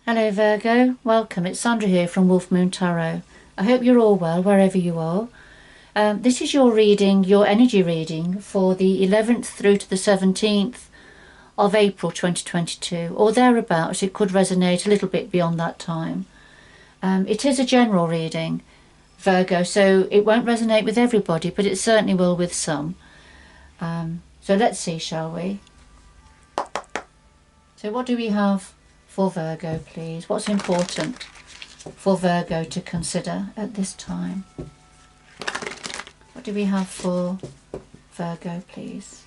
Hello Virgo, welcome. It's Sandra here from Wolf Moon Tarot. I hope you're all well wherever you are. This is your reading, your energy reading for the 11th through to the 17th of April 2022 or thereabouts. It could resonate a little bit beyond that time. It is a general reading, Virgo, so it won't resonate with everybody, but it certainly will with some. So let's see, shall we? So what do we have for Virgo, please? What's important for Virgo to consider at this time? What do we have for Virgo, please?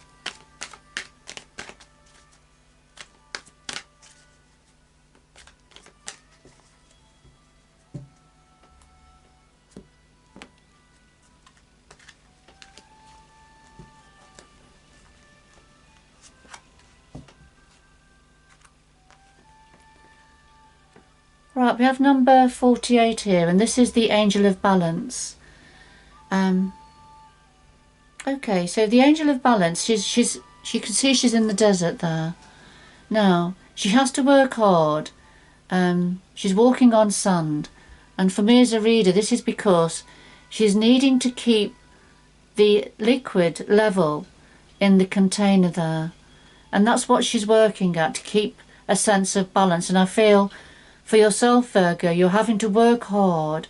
Right, we have number 48 here, and this is the Angel of Balance. Okay, so the Angel of Balance, she can see she's in the desert there. Now, she has to work hard. She's walking on sand. And for me as a reader, this is because she's needing to keep the liquid level in the container there. And that's what she's working at, to keep a sense of balance. And I feel for yourself, Virgo, you're having to work hard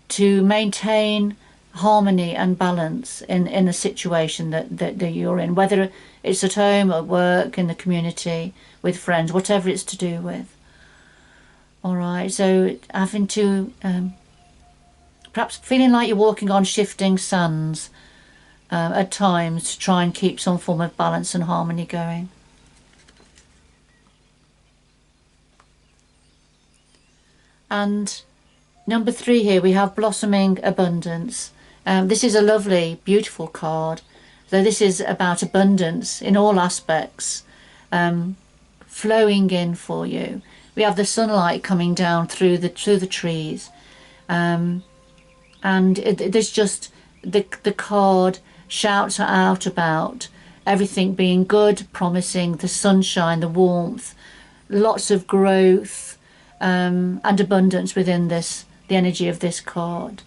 to maintain harmony and balance in a situation that you're in, whether it's at home, at work, in the community, with friends, whatever it's to do with. All right, so having to, perhaps feeling like you're walking on shifting sands at times to try and keep some form of balance and harmony going. And number 3 here, we have Blossoming Abundance. This is a lovely, beautiful card. So this is about abundance in all aspects, flowing in for you. We have the sunlight coming down through the trees, and there's just the card shouts out about everything being good, promising, the sunshine, the warmth, lots of growth. And abundance within this, the energy of this card.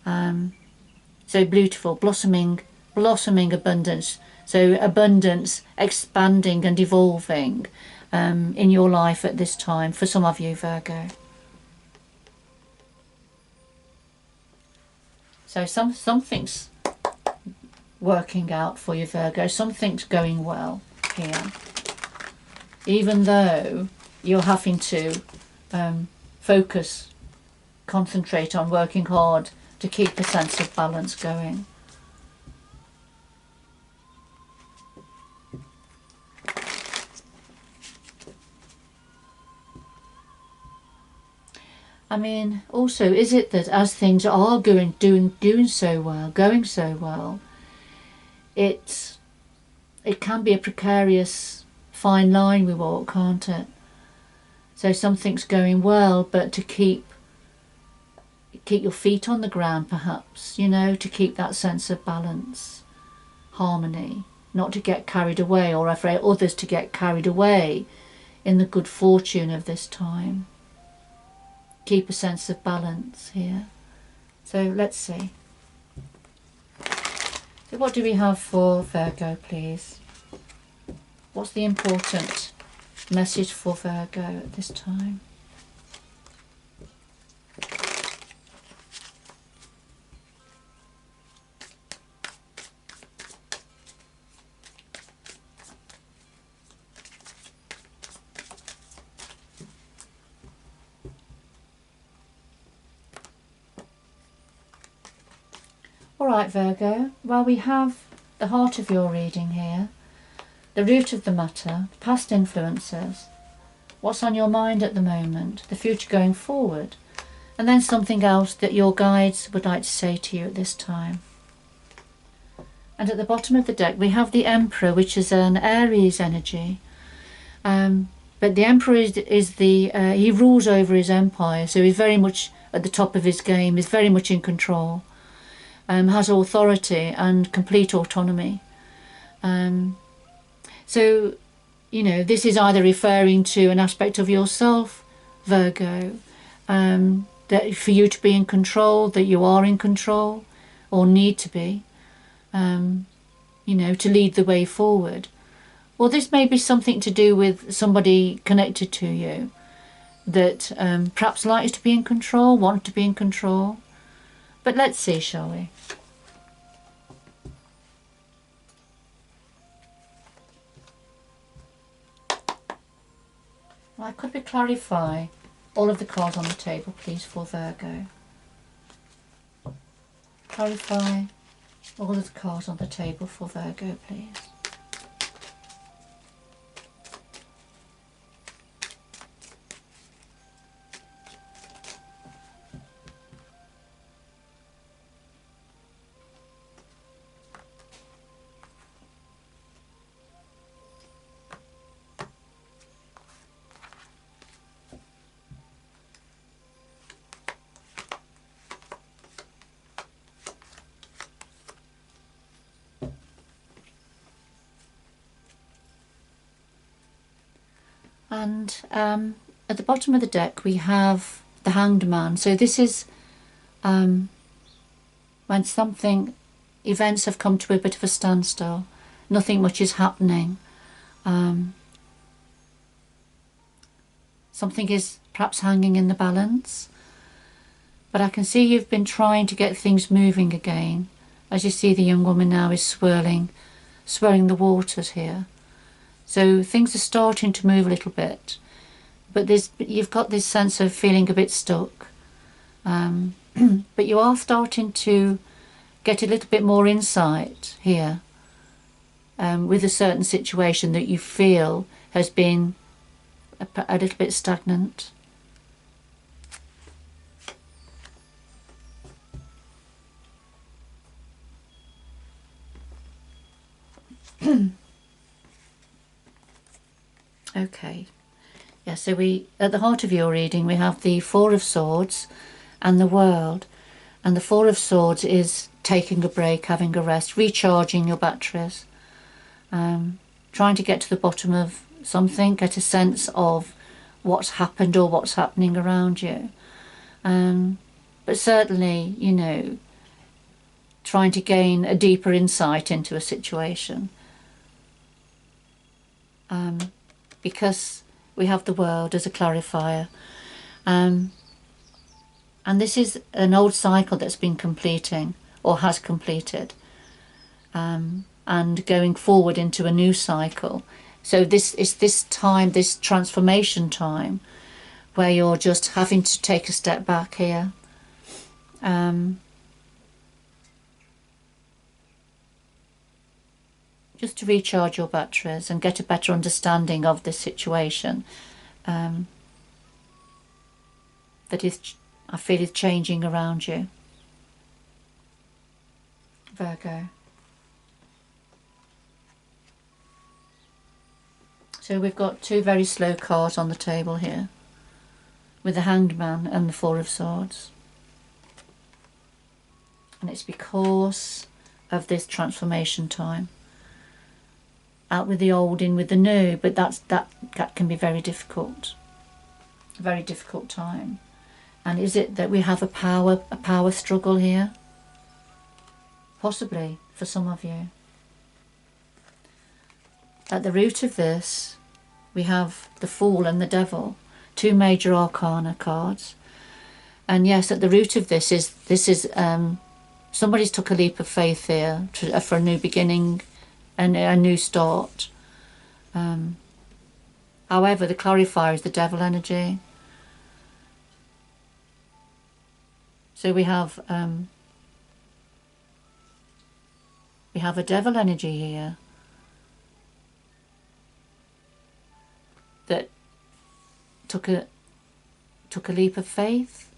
So beautiful, blossoming abundance. So abundance expanding and evolving in your life at this time for some of you, Virgo. So something's working out for you, Virgo. Something's going well here, even though you're having to focus, concentrate on working hard to keep a sense of balance going. I mean, also, is it that as things are doing so well, going so well, it can be a precarious fine line we walk, can't it? So something's going well, but to keep your feet on the ground, perhaps, you know, to keep that sense of balance, harmony, not to get carried away, or afraid others to get carried away in the good fortune of this time. Keep a sense of balance here. So let's see. So what do we have for Virgo, please? What's the important message for Virgo at this time? All right, Virgo, well, we have the heart of your reading here, the root of the matter, past influences, what's on your mind at the moment, the future going forward, and then something else that your guides would like to say to you at this time. And at the bottom of the deck we have the Emperor, which is an Aries energy, but the Emperor is he rules over his empire, so he's very much at the top of his game, is very much in control, has authority and complete autonomy. So, you know, this is either referring to an aspect of yourself Virgo, that for you to be in control, that you are in control, or need to be, you know, to lead the way forward. Or this may be something to do with somebody connected to you that perhaps likes to be in control, wants to be in control. But let's see, shall we? Well, could we clarify all of the cards on the table, please, for Virgo? Clarify all of the cards on the table for Virgo, please. And at the bottom of the deck we have the Hanged Man. So this is when events have come to a bit of a standstill, nothing much is happening. Something is perhaps hanging in the balance, but I can see you've been trying to get things moving again. As you see, the young woman now is swirling the waters here. So things are starting to move a little bit, but you've got this sense of feeling a bit stuck. But you are starting to get a little bit more insight here with a certain situation that you feel has been a little bit stagnant. Okay, yeah, so at the heart of your reading we have the Four of Swords and the World, and the Four of Swords is taking a break, having a rest, recharging your batteries, trying to get to the bottom of something, get a sense of what's happened or what's happening around you, but certainly, you know, trying to gain a deeper insight into a situation. Because we have the World as a clarifier, and this is an old cycle that's been completing or has completed, and going forward into a new cycle. So this is this time, this transformation time, where you're just having to take a step back here, just to recharge your batteries and get a better understanding of the situation that I feel is changing around you, Virgo. So we've got two very slow cards on the table here, with the Hanged Man and the Four of Swords, and it's because of this transformation time. Out with the old, in with the new, but that can be very difficult, a very difficult time. And is it that we have a power struggle here? Possibly for some of you. At the root of this we have the Fool and the Devil, two major arcana cards. And yes, at the root of this is somebody's took a leap of faith here for a new beginning and a new start. However, the clarifier is the Devil energy. So we have a Devil energy here that took a leap of faith.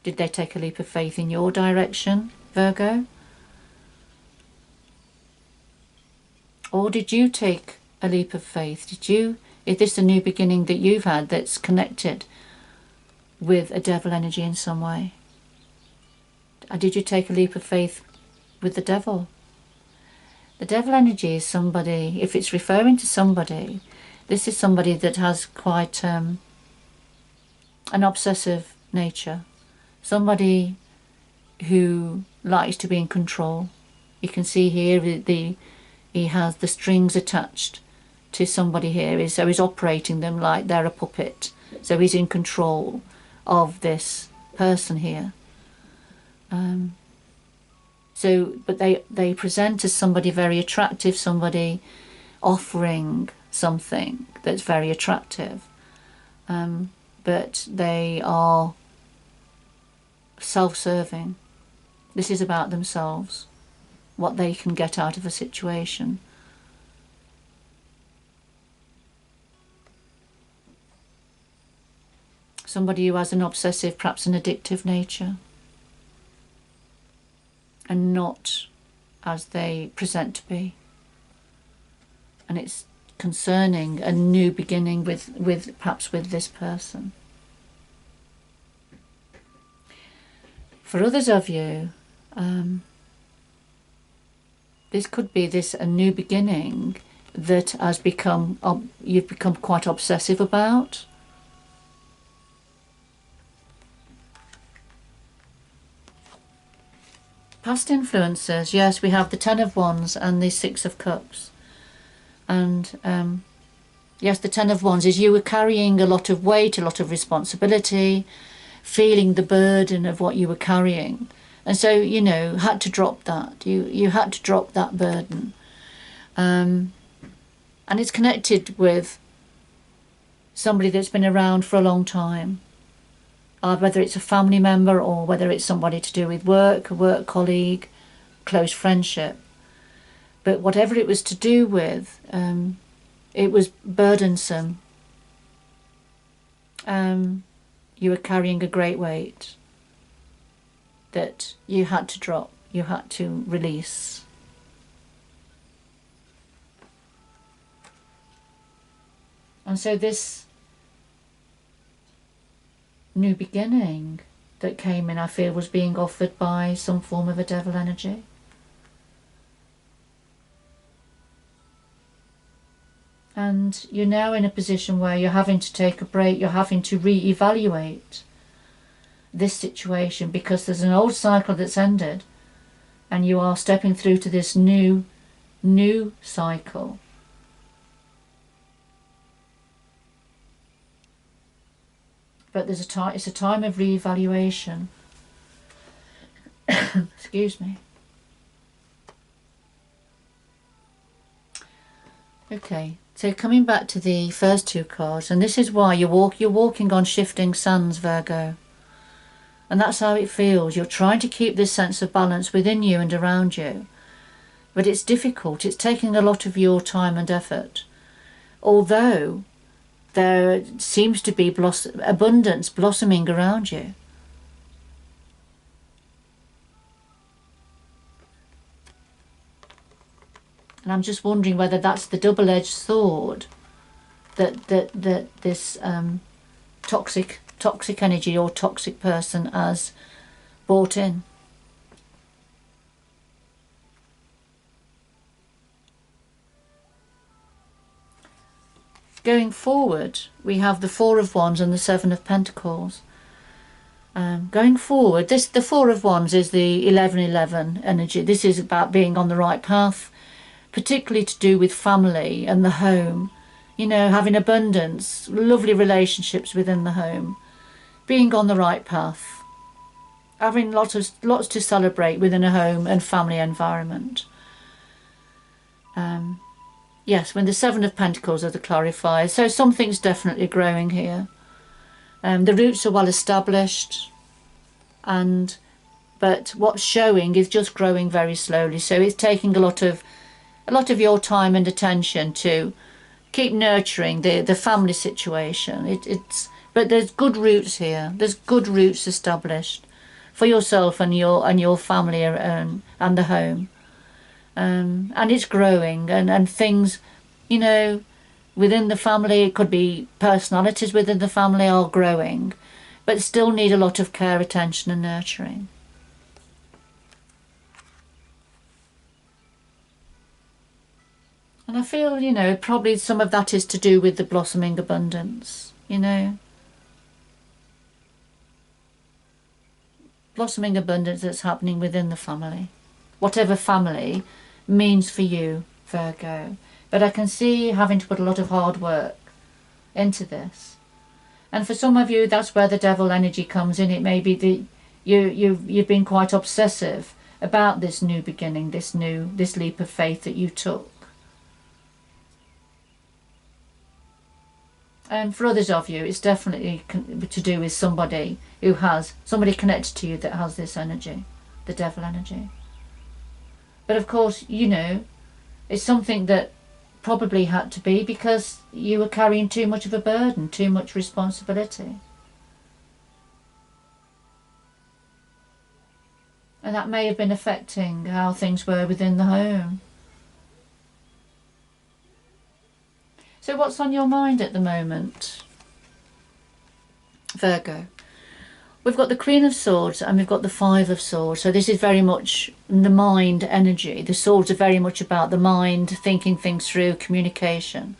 Did they take a leap of faith in your direction, Virgo? Or did you take a leap of faith? Is this a new beginning that you've had that's connected with a Devil energy in some way? Did you take a leap of faith with the Devil? The Devil energy is somebody, if it's referring to somebody, this is somebody that has quite an obsessive nature, somebody who likes to be in control. You can see here he has the strings attached to somebody here, so he's operating them like they're a puppet. So he's in control of this person here. But they present as somebody very attractive, somebody offering something that's very attractive. But they are self-serving. This is about themselves, what they can get out of a situation. Somebody who has an obsessive, perhaps an addictive nature, and not as they present to be. And it's concerning a new beginning perhaps with this person. For others of you, this could be a new beginning that has you've become quite obsessive about. Past influences, yes, we have the Ten of Wands and the Six of Cups. And yes, the Ten of Wands is you were carrying a lot of weight, a lot of responsibility, feeling the burden of what you were carrying. And so, had to drop that. You had to drop that burden. And it's connected with somebody that's been around for a long time. Whether it's a family member or whether it's somebody to do with work, a work colleague, close friendship. But whatever it was to do with, it was burdensome. You were carrying a great weight that you had to drop, you had to release. And so this new beginning that came in, I feel, was being offered by some form of a devil energy. And you're now in a position where you're having to take a break, you're having to re-evaluate this situation, because there's an old cycle that's ended and you are stepping through to this new cycle. But it's a time of re-evaluation. Excuse me. Okay, so coming back to the first two cards, and this is why you're walking on shifting sands, Virgo. And that's how it feels. You're trying to keep this sense of balance within you and around you. But it's difficult. It's taking a lot of your time and effort. Although there seems to be abundance blossoming around you. And I'm just wondering whether that's the double-edged sword that this toxic energy or toxic person has brought in. Going forward, we have the Four of Wands and the Seven of Pentacles. Going forward, the Four of Wands is the 11-11 energy. This is about being on the right path, particularly to do with family and the home. Having abundance, lovely relationships within the home, being on the right path, having lots to celebrate within a home and family environment. Yes, when the Seven of Pentacles are the clarifiers, so something's definitely growing here. The roots are well established, but what's showing is just growing very slowly. So it's taking a lot of your time and attention to keep nurturing the family situation. But there's good roots here. There's good roots established for yourself and your family and the home. And it's growing, and things, within the family, it could be personalities within the family are growing, but still need a lot of care, attention and nurturing. And I feel, probably some of that is to do with the blossoming abundance, blossoming abundance that's happening within the family. Whatever family means for you, Virgo. But I can see you having to put a lot of hard work into this. And for some of you, that's where the devil energy comes in. It may be that you've been quite obsessive about this new beginning, this leap of faith that you took. And for others of you, it's definitely to do with somebody connected to you that has this energy, the devil energy. But of course, you know, it's something that probably had to be because you were carrying too much of a burden, too much responsibility. And that may have been affecting how things were within the home. So what's on your mind at the moment, Virgo? We've got the Queen of Swords and we've got the Five of Swords. So this is very much the mind energy. The swords are very much about the mind, thinking things through, communication.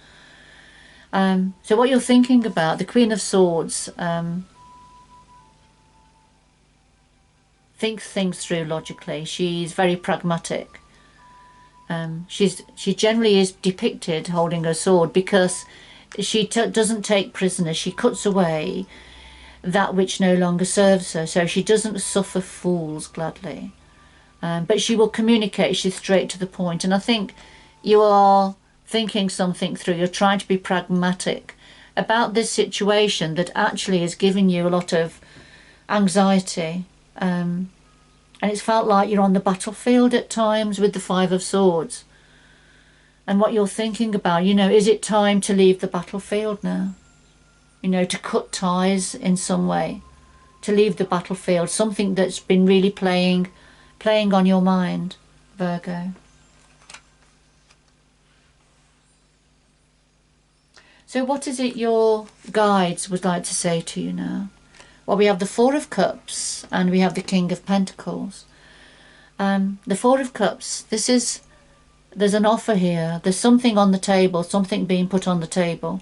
So what you're thinking about, the Queen of Swords thinks things through logically. She's very pragmatic. She generally is depicted holding her sword because she doesn't take prisoners. She cuts away that which no longer serves her, so she doesn't suffer fools gladly. But she will communicate. She's straight to the point. And I think you are thinking something through. You're trying to be pragmatic about this situation that actually is giving you a lot of anxiety. And it's felt like you're on the battlefield at times with the Five of Swords. And what you're thinking about, you know, is it time to leave the battlefield now? You know, to cut ties in some way, to leave the battlefield, something that's been really playing on your mind, Virgo. So what is it your guides would like to say to you now? Well, we have the Four of Cups and we have the King of Pentacles. The Four of Cups, there's an offer here. There's something on the table, something being put on the table.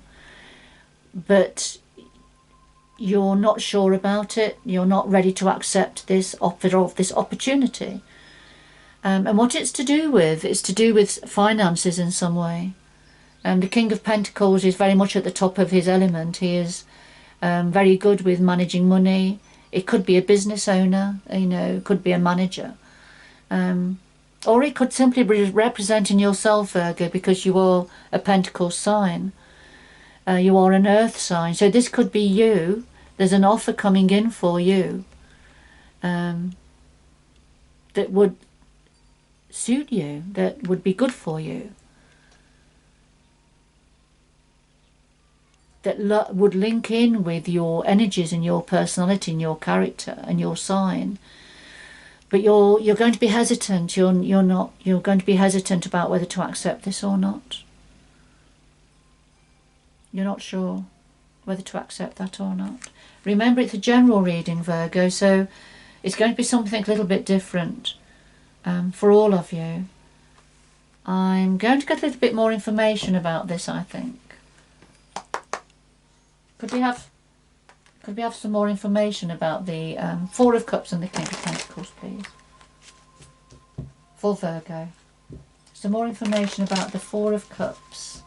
But you're not sure about it. You're not ready to accept this offer of this opportunity. And what it's to do with finances in some way. The King of Pentacles is very much at the top of his element. He is very good with managing money. It could be a business owner, you know, it could be a manager. Or it could simply be representing yourself, Virgo, because you are a Pentacle sign. You are an earth sign. So this could be you. There's an offer coming in for you that would suit you, that would be good for you. That would link in with your energies and your personality and your character and your sign. But you're going to be hesitant. You're going to be hesitant about whether to accept this or not. You're not sure whether to accept that or not. Remember, it's a general reading, Virgo, so it's going to be something a little bit different for all of you. I'm going to get a little bit more information about this, I think. Could we have some more information about the Four of Cups and the King of Pentacles, please? For Virgo. Some more information about the Four of Cups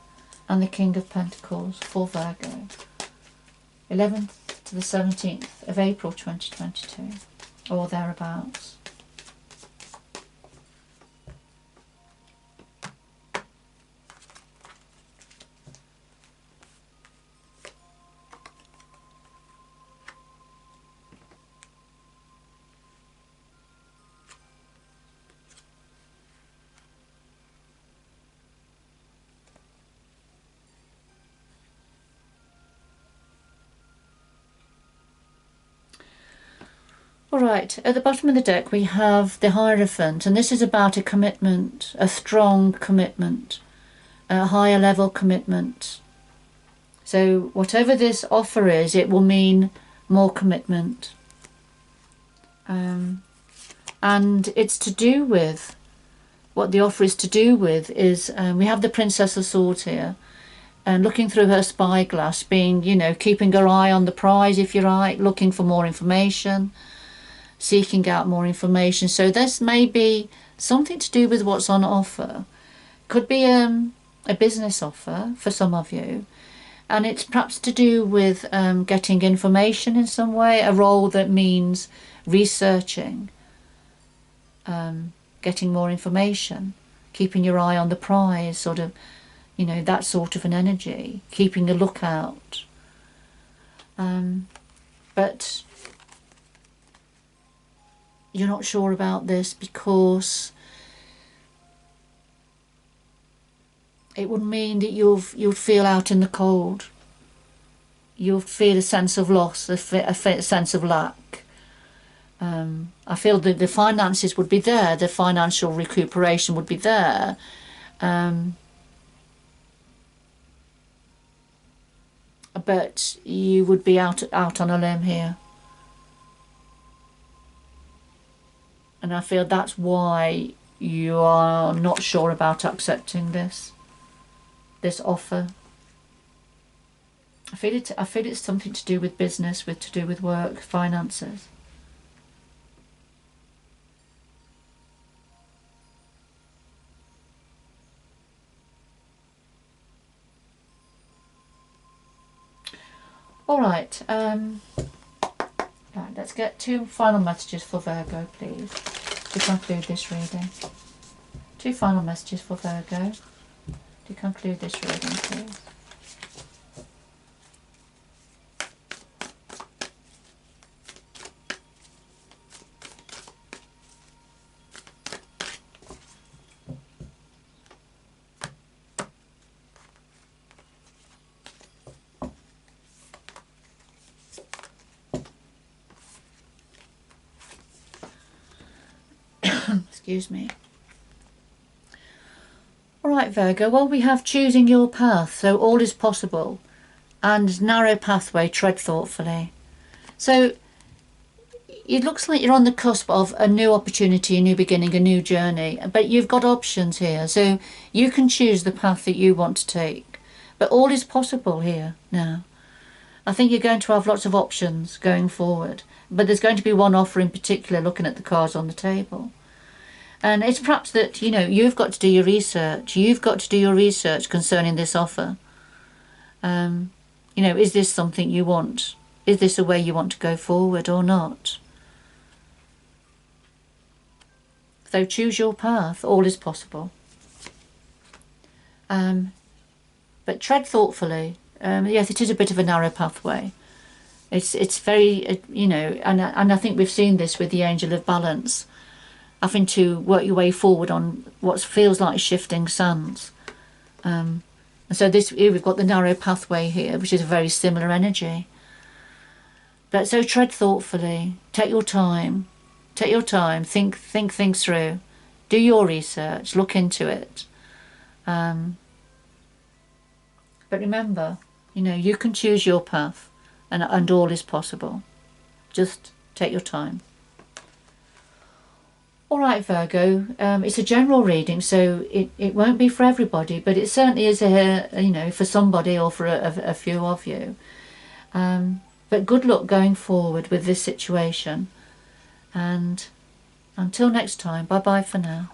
and the King of Pentacles for Virgo. 11th to the 17th of April 2022, or thereabouts. Alright, at the bottom of the deck we have the Hierophant, and this is about a commitment, a strong commitment, a higher level commitment. So whatever this offer is, it will mean more commitment. And it's to do with, what the offer is to do with is, we have the Princess of Swords here, and looking through her spyglass, being, you know, keeping her eye on the prize, if you like, looking for more information. seeking out more information. So this may be something to do with what's on offer. Could be a business offer for some of you, and it's perhaps to do with getting information in some way, a role that means researching, getting more information, keeping your eye on the prize, sort of, you know, that sort of an energy, keeping a lookout. But you're not sure about this because it would mean that you'll feel out in the cold. You'll feel a sense of loss, a sense of lack. I feel that the finances would be there, the financial recuperation would be there. But you would be out on a limb here. And I feel that's why you are not sure about accepting this offer. I feel it's something to do with business, to do with work, finances. All right. Right, let's get 2 final messages for Virgo, please, to conclude this reading. 2 final messages for Virgo to conclude this reading, please. Excuse me. Alright, Virgo, well, we have choosing your path, so all is possible, and narrow pathway, tread thoughtfully. So it looks like you're on the cusp of a new opportunity, a new beginning, a new journey, but you've got options here, so you can choose the path that you want to take. But all is possible here now. I think you're going to have lots of options going forward, but there's going to be one offer in particular, looking at the cards on the table. And it's perhaps that, you know, you've got to do your research. You've got to do your research concerning this offer. You know, is this something you want? Is this a way you want to go forward or not? So choose your path. All is possible. But tread thoughtfully. Yes, it is a bit of a narrow pathway. It's very, you know, and I think we've seen this with the Angel of Balance, having to work your way forward on what feels like shifting sands. And so here we've got the narrow pathway here, which is a very similar energy. But so tread thoughtfully, take your time, think things through, do your research, look into it. But remember, you know, you can choose your path, and all is possible. Just take your time. Alright, Virgo, it's a general reading, so it won't be for everybody, but it certainly is, you know, for somebody or for a few of you. But good luck going forward with this situation. And until next time, bye-bye for now.